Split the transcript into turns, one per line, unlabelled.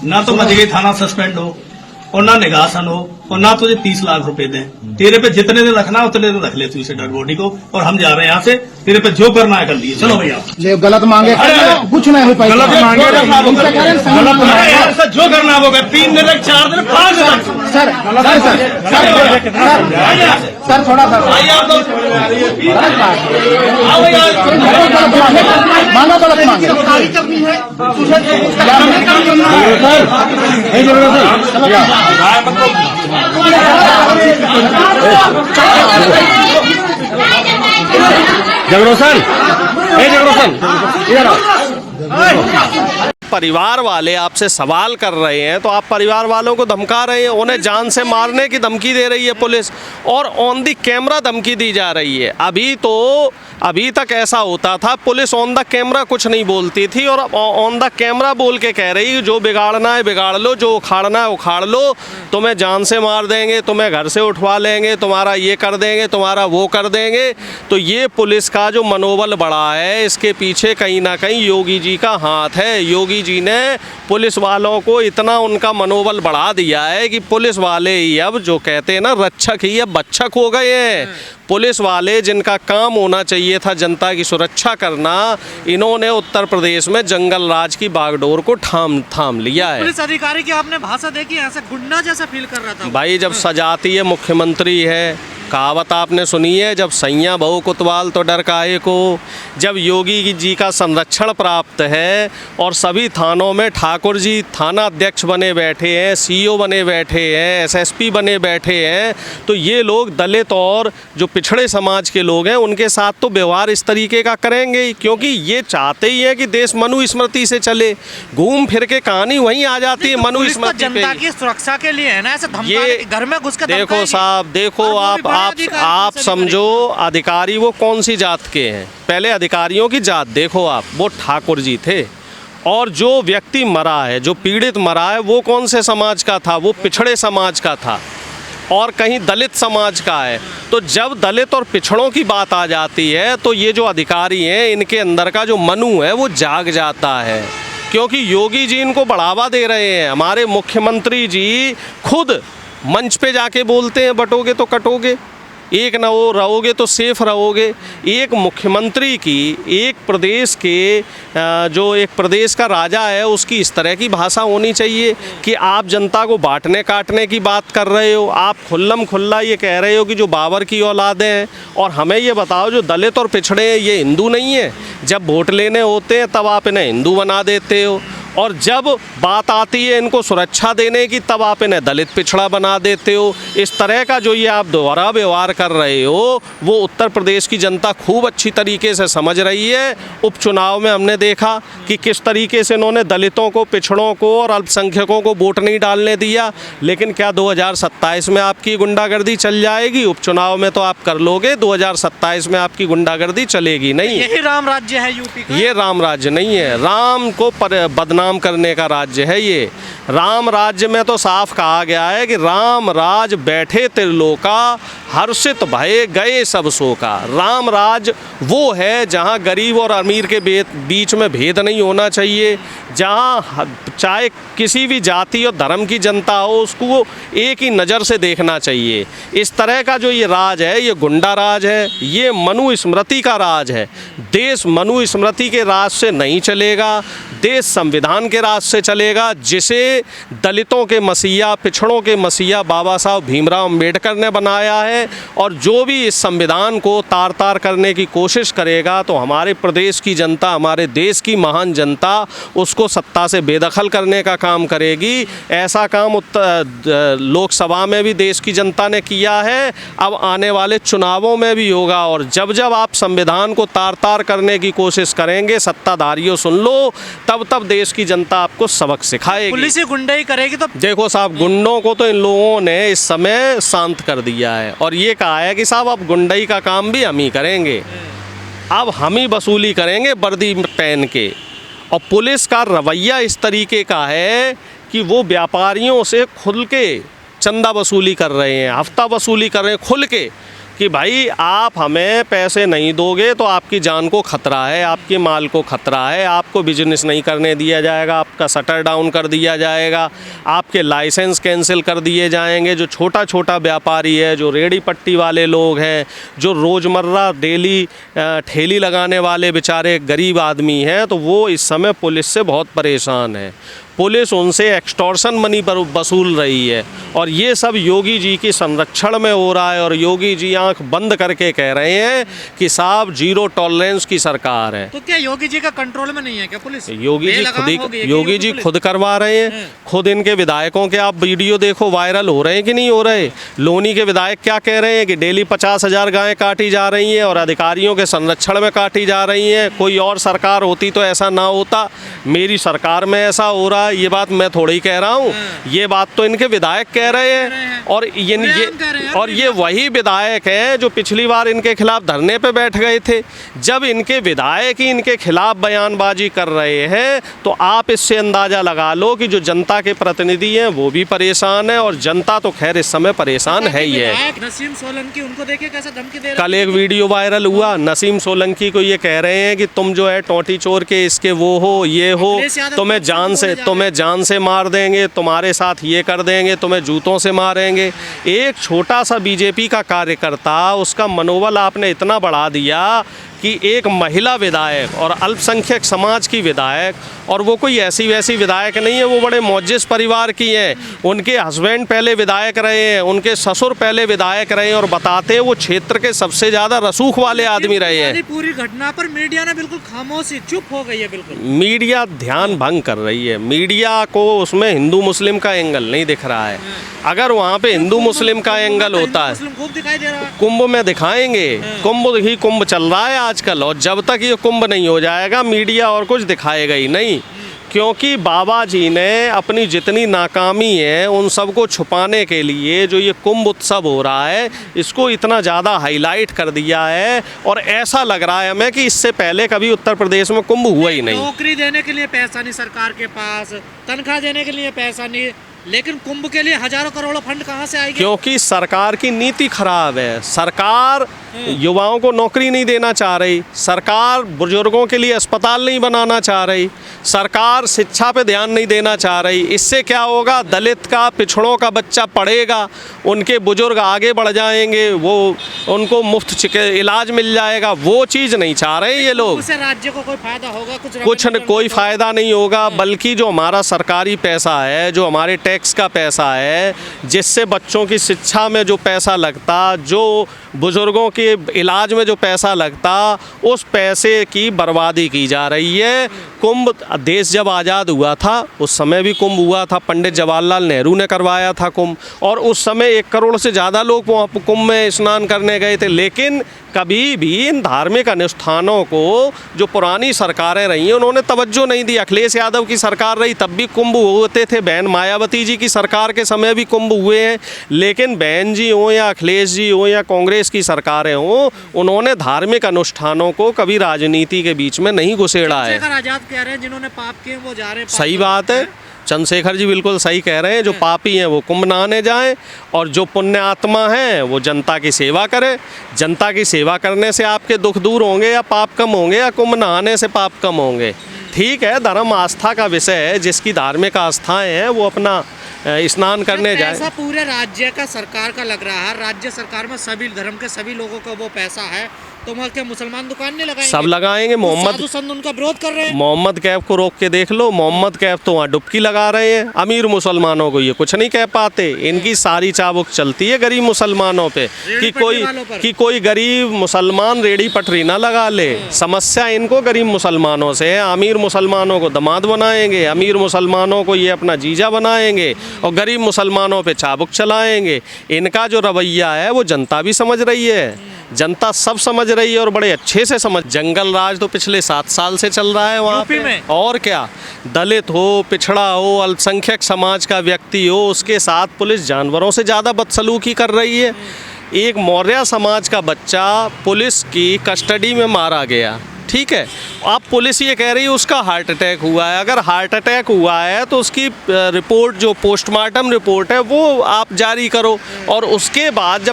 ना तो मजगे थाना सस्पेंड हो और ना निगासन हो और ना तुझे 30 लाख रुपए दें। तेरे पे जितने दिन रखना उतने दिन रख ले तू इसे डेड बॉडी को, और हम जा रहे हैं यहाँ से। तेरे पे जो करना है कर लिए, चलो भैया।
ये गलत मांगे कुछ नहीं हो पाई,
गलत मांगे
गलत
ऐसा जो करना होगा 3 दिन 4 दिन 5 दिन।
सर सर थोड़ा सा
आइए आप लोग आओ
मांगा गलत मांगे
जगरोसन इधर आओ। परिवार वाले आपसे सवाल कर रहे हैं तो आप परिवार वालों को धमका रहे हैं, उन्हें जान से मारने की धमकी दे रही है पुलिस, और ऑन द कैमरा धमकी दी जा रही है। अभी तक ऐसा होता था, पुलिस ऑन द कैमरा कुछ नहीं बोलती थी और ऑन द कैमरा बोल के कह रही जो बिगाड़ना है बिगाड़ लो, जो उखाड़ना है उखाड़ लो, तुम्हें जान से मार देंगे, तुम्हें घर से उठवा लेंगे, तुम्हारा ये कर देंगे, तुम्हारा वो कर देंगे। तो ये पुलिस का जो मनोबल बढ़ा है, इसके पीछे कहीं ना कहीं योगी जी का हाथ है। योगी जी ने पुलिस वालों को इतना उनका मनोबल बढ़ा दिया है कि पुलिस वाले ही अब जो कहते हैं ना रक्षक ही अब बच्चक हो गए हैं। पुलिस वाले जिनका काम होना चाहिए था जनता की सुरक्षा करना, इन्होंने उत्तर प्रदेश में जंगल राज की बागडोर को थाम लिया है।
पुलिस अधिकारी की आपने भाषा देखी, ऐसे गुंडा जैसा फील कर रहा था
भाई। जब सजाती है मुख्यमंत्री है, कहावत आपने सुनी है, जब सैया बहु कोतवाल तो डर काहे को। जब योगी जी का संरक्षण प्राप्त है और सभी थानों में ठाकुर जी थाना अध्यक्ष बने बैठे हैं, सीईओ बने बैठे हैं, एसएसपी बने बैठे हैं, तो ये लोग दलित और जो पिछड़े समाज के लोग हैं उनके साथ तो व्यवहार इस तरीके का करेंगे ही, क्योंकि ये चाहते ही है कि देश मनुस्मृति से चले। घूम फिर के कहानी वहीं आ जाती है मनुस्मृति पे।
जनता की सुरक्षा के लिए है ना, ऐसे धमकाने के घर में घुस के
देखो साहब, देखो आप समझो अधिकारी वो कौन सी जात के हैं। पहले अधिकारियों की जात देखो आप, वो ठाकुर जी थे। और जो व्यक्ति मरा है, जो पीड़ित मरा है, वो कौन से समाज का था? वो पिछड़े समाज का था और कहीं दलित समाज का है। तो जब दलित और पिछड़ों की बात आ जाती है तो ये जो अधिकारी हैं इनके अंदर का जो मनु है वो जाग जाता है, क्योंकि योगी जी इनको बढ़ावा दे रहे हैं। हमारे मुख्यमंत्री जी खुद मंच पे जाके बोलते हैं बटोगे तो कटोगे, एक न वो रहोगे तो सेफ रहोगे। एक मुख्यमंत्री की, एक प्रदेश के जो एक प्रदेश का राजा है उसकी इस तरह की भाषा होनी चाहिए कि आप जनता को बांटने काटने की बात कर रहे हो। आप खुल्लम खुल्ला ये कह रहे हो कि जो बाबर की औलादें हैं, और हमें ये बताओ जो दलित और पिछड़े हैं ये हिंदू नहीं है? जब वोट लेने होते हैं तब आप इन्हें हिंदू बना देते हो, और जब बात आती है इनको सुरक्षा देने की तब आप इन्हें दलित पिछड़ा बना देते हो। इस तरह का जो ये आप दोहरा व्यवहार कर रहे हो वो उत्तर प्रदेश की जनता खूब अच्छी तरीके से समझ रही है। उपचुनाव में हमने देखा कि किस तरीके से इन्होंने दलितों को, पिछड़ों को और अल्पसंख्यकों को वोट नहीं डालने दिया। लेकिन क्या 2027 में आपकी गुंडागर्दी चल जाएगी? उपचुनाव में तो आप कर लोगे, 2027 में आपकी गुंडागर्दी चलेगी नहीं।
यही राम राज्य है यूपी का?
ये राम राज्य नहीं है, राम को बदनाम करने का राज्य है ये। राम राज्य में तो साफ कहा गया है कि राम राज बैठे त्रिलोका, हर्षित भये गए सब शोका। राम राज वो है जहाँ गरीब और अमीर के बीच में भेद नहीं होना चाहिए, जहाँ चाहे किसी भी जाति और धर्म की जनता हो उसको एक ही नज़र से देखना चाहिए। इस तरह का जो ये राज है ये गुंडा राज है, ये मनुस्मृति का राज है। देश मनुस्मृति के राज से नहीं चलेगा, देश संविधान के राज से चलेगा, जिसे दलितों के मसीहा, पिछड़ों के मसीहा बाबा साहब भीमराव अम्बेडकर ने बनाया है। और जो भी इस संविधान को तार तार करने की कोशिश करेगा तो हमारे प्रदेश की जनता, हमारे देश की महान जनता उसको सत्ता से बेदखल करने का काम करेगी। ऐसा काम लोकसभा में भी देश की जनता ने किया है, अब आने वाले चुनावों में भी होगा। और जब जब आप संविधान को तार तार करने की कोशिश करेंगे, सत्ताधारियों सुन लो, तब देश की जनता आपको सबक सिखाएगी।
पुलिस ही गुंडाई करेगी तो
देखो साहब, गुंडों को तो इन लोगों ने इस समय शांत कर दिया है और ये कहा है कि साहब अब गुंडाई का काम भी हम ही करेंगे, अब हम ही वसूली करेंगे वर्दी पहन के। और पुलिस का रवैया इस तरीके का है कि वो व्यापारियों से खुल के चंदा वसूली कर रहे हैं, हफ्ता वसूली कर रहे हैं खुल के। कि भाई आप हमें पैसे नहीं दोगे तो आपकी जान को खतरा है, आपके माल को खतरा है, आपको बिजनेस नहीं करने दिया जाएगा, आपका शटर डाउन कर दिया जाएगा, आपके लाइसेंस कैंसिल कर दिए जाएंगे। जो छोटा छोटा व्यापारी है, जो रेहड़ी पट्टी वाले लोग हैं, जो रोज़मर्रा डेली ठेली लगाने वाले बेचारे गरीब आदमी हैं, तो वो इस समय पुलिस से बहुत परेशान है। पुलिस उनसे एक्सटॉर्शन मनी पर वसूल रही है और ये सब योगी जी की संरक्षण में हो रहा है। और योगी जी आंख बंद करके कह रहे हैं कि साहब जीरो टॉलरेंस की सरकार है।
तो क्या योगी जी का कंट्रोल में नहीं है क्या पुलिस?
योगी जी खुद करवा रहे हैं। खुद इनके विधायकों के आप वीडियो देखो, वायरल हो रहे हैं कि नहीं हो रहे। लोनी के विधायक क्या कह रहे हैं कि डेली 50,000 गायें काटी जा रही हैं और अधिकारियों के संरक्षण में काटी जा रही हैं। कोई और सरकार होती तो ऐसा ना होता, मेरी सरकार में ऐसा हो रहा है। ये बात मैं थोड़ी कह रहा हूँ, ये बात तो इनके विधायक कह रहे हैं। और ये वही विधायक हैं जो पिछली बार इनके खिलाफ धरने पे बैठ गए थे। जब इनके विधायक ही इनके खिलाफ बयानबाजी कर रहे हैं तो आप इससे अंदाज़ा लगा लो कि जो जनता के प्रतिनिधि हैं वो भी परेशान है। और जनता तो खैर इस समय परेशान है ही है।
नसीम सोलंकी, उनको देखिए कैसे धमकी दे रहे हैं।
कल एक वीडियो वायरल हुआ, नसीम सोलंकी को ये कह रहे हैं कि तुम जो है टोटी चोर के इसके वो हो, ये हो, तुम्हें जान से मार देंगे, तुम्हारे साथ ये कर देंगे, तुम्हें जूतों से मारेंगे। एक छोटा सा बीजेपी का कार्यकर्ता, उसका मनोबल आपने इतना बढ़ा दिया कि एक महिला विधायक और अल्पसंख्यक समाज की विधायक, और वो कोई ऐसी वैसी विधायक नहीं है, वो बड़े मौजिज़ परिवार की हैं। उनके हस्बैंड पहले विधायक रहे हैं, उनके ससुर पहले विधायक रहे हैं और बताते हैं वो क्षेत्र के सबसे ज़्यादा रसूख वाले आदमी रहे हैं।
पूरी घटना पर मीडिया ने बिल्कुल खामोशी, चुप हो गई है बिल्कुल।
मीडिया ध्यान भंग कर रही है। मीडिया को उसमें हिंदू मुस्लिम का एंगल नहीं दिख रहा है। अगर वहाँ पे हिंदू मुस्लिम का एंगल होता है, कुंभ में दिखाएंगे। कुंभ चल रहा है आजकल, और जब तक ये कुंभ नहीं हो जाएगा मीडिया और कुछ दिखाएगा ही नहीं। क्योंकि बाबा जी ने अपनी जितनी नाकामी है उन सबको छुपाने के लिए जो ये कुंभ उत्सव हो रहा है, इसको इतना ज़्यादा हाईलाइट कर दिया है। और ऐसा लग रहा है हमें कि इससे पहले कभी उत्तर प्रदेश में कुंभ हुआ ही नहीं।
नौकरी देने के लिए पैसा नहीं सरकार के पास, तनख्वाह देने के लिए पैसा नहीं, लेकिन कुंभ के लिए हजारों करोड़ों फंड कहाँ से आएंगे?
क्योंकि सरकार की नीति खराब है। सरकार युवाओं को नौकरी नहीं देना चाह रही, सरकार बुजुर्गों के लिए अस्पताल नहीं बनाना चाह रही, सरकार शिक्षा पे ध्यान नहीं देना चाह रही। इससे क्या होगा, दलित का, पिछड़ों का बच्चा पढ़ेगा, उनके बुजुर्ग आगे बढ़ जाएंगे, वो उनको मुफ्त इलाज मिल जाएगा। वो चीज़ नहीं चाह रहे ये लोग।
उससे राज्य को कोई फायदा होगा?
कोई फायदा नहीं होगा, बल्कि जो हमारा सरकारी पैसा है, जो हमारे टैक्स का पैसा है, जिससे बच्चों की शिक्षा में जो पैसा लगता, जो बुजुर्गों के इलाज में जो पैसा लगता, उस पैसे की बर्बादी की जा रही है। कुंभ, देश जब आज़ाद हुआ था उस समय भी कुंभ हुआ था, पंडित जवाहरलाल नेहरू ने करवाया था कुंभ, और उस समय 1 करोड़ से ज़्यादा लोग वहाँ कुंभ में स्नान करने गए थे। लेकिन कभी भी इन धार्मिक अनुष्ठानों को जो पुरानी सरकारें रही हैं उन्होंने तवज्जो नहीं दी। अखिलेश यादव की सरकार रही तब भी कुंभ होते थे, बहन मायावती जी की सरकार के समय भी कुंभ हुए हैं। लेकिन बहन जी हो या अखिलेश जी हो या कांग्रेस की सरकारें हों, उन्होंने धार्मिक अनुष्ठानों को कभी राजनीति के बीच में नहीं घुसेड़ा है।
आजाद कह रहे हैं जिन्होंने पाप किए वो जा रहे हैं।
सही बात है, चंद्रशेखर जी बिल्कुल सही कह रहे हैं। जो पापी हैं वो कुंभ नहाने जाएं, और जो पुण्य आत्मा हैं वो जनता की सेवा करें। जनता की सेवा करने से आपके दुख दूर होंगे या पाप कम होंगे, या कुंभ नहाने से पाप कम होंगे। ठीक है, धर्म आस्था का विषय है, जिसकी धार्मिक आस्थाएं हैं वो अपना स्नान करने जाए।
पैसा पूरे राज्य का, सरकार का लग रहा है। राज्य सरकार में सभी धर्म के सभी लोगों का वो पैसा है, तो वहाँ के मुसलमान दुकान नहीं लगाएंगे? सब
लगाएंगे।
साधु संत उनका विरोध कर रहे हैं।
मोहम्मद कैफ को रोक के देख लो, मोहम्मद कैफ तो वहाँ डुबकी लगा रहे हैं। अमीर मुसलमानों को ये कुछ नहीं कह पाते। इनकी सारी चाबुक चलती है गरीब मुसलमानों पे कि कोई गरीब मुसलमान रेड़ी पटरी ना लगा ले। समस्या इनको गरीब मुसलमानों से है। अमीर मुसलमानों को दामाद बनाएंगे, अमीर मुसलमानों को ये अपना जीजा बनाएंगे, और गरीब मुसलमानों पे चाबुक चलाएंगे। इनका जो रवैया है वो जनता भी समझ रही है, जनता सब समझ रही है, और बड़े अच्छे से समझ। जंगल राज तो पिछले 7 साल से चल रहा है वहाँ पे। और क्या, दलित हो, पिछड़ा हो, अल्पसंख्यक समाज का व्यक्ति हो, उसके साथ पुलिस जानवरों से ज़्यादा बदसलूकी कर रही है। एक मौर्य समाज का बच्चा पुलिस की कस्टडी में मारा गया, ठीक है। अब पुलिस ये कह रही है उसका हार्ट अटैक हुआ है। अगर हार्ट अटैक हुआ है तो उसकी रिपोर्ट, जो पोस्टमार्टम रिपोर्ट है, वो आप जारी करो, और उसके बाद जब